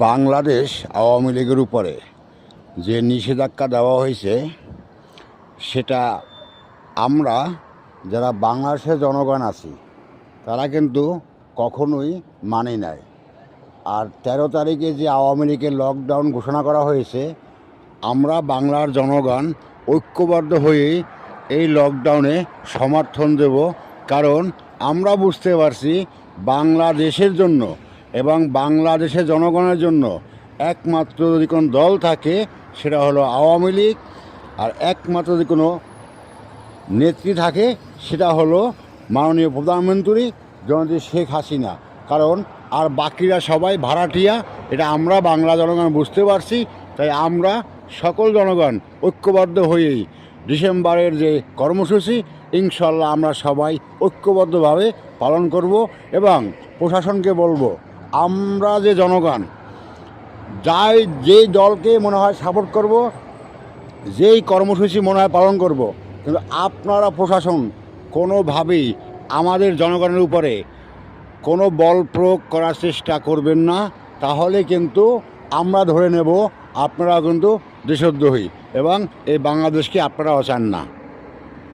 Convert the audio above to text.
বাংলাদেশ আওয়ামী লীগের উপরে যে নিষেধাজ্ঞা দেওয়া হয়েছে সেটা আমরা যারা বাংলাদেশের জনগণ আছি তারা কিন্তু কখনোই মানি নাই। আর 13 তারিখে যে আওয়ামী লীগের লকডাউন ঘোষণা করা হয়েছে, আমরা বাংলার জনগণ ঐক্যবদ্ধ হয়ে এই লকডাউনে সমর্থন দেব। কারণ আমরা বুঝতে পারছি বাংলাদেশের জন্য এবং বাংলাদেশের জনগণের জন্য একমাত্র যদি কোনো দল থাকে সেটা হলো আওয়ামী লীগ, আর একমাত্র যদি কোনো নেত্রী থাকে সেটা হলো মাননীয় প্রধানমন্ত্রী জননেত্রী শেখ হাসিনা। কারণ আর বাকিরা সবাই ভাড়াটিয়া, এটা আমরা বাংলা জনগণ বুঝতে পারছি। তাই আমরা সকল জনগণ ঐক্যবদ্ধ হয়েই ডিসেম্বরের যে কর্মসূচি ইনশাল্লাহ আমরা সবাই ঐক্যবদ্ধভাবে পালন করব এবং প্রশাসনকে বলবো আমরা যে জনগণ যেই দলকে মনে হয় সাপোর্ট করব, যেই কর্মসূচি মনে হয় পালন করব, কিন্তু আপনারা প্রশাসন কোনোভাবেই আমাদের জনগণের উপরে কোনো বল প্রয়োগ করার চেষ্টা করবেন না। তাহলে কিন্তু আমরা ধরে নেব আপনারা কিন্তু দেশদ্রোহী এবং এই বাংলাদেশকে আপনারাও চান না।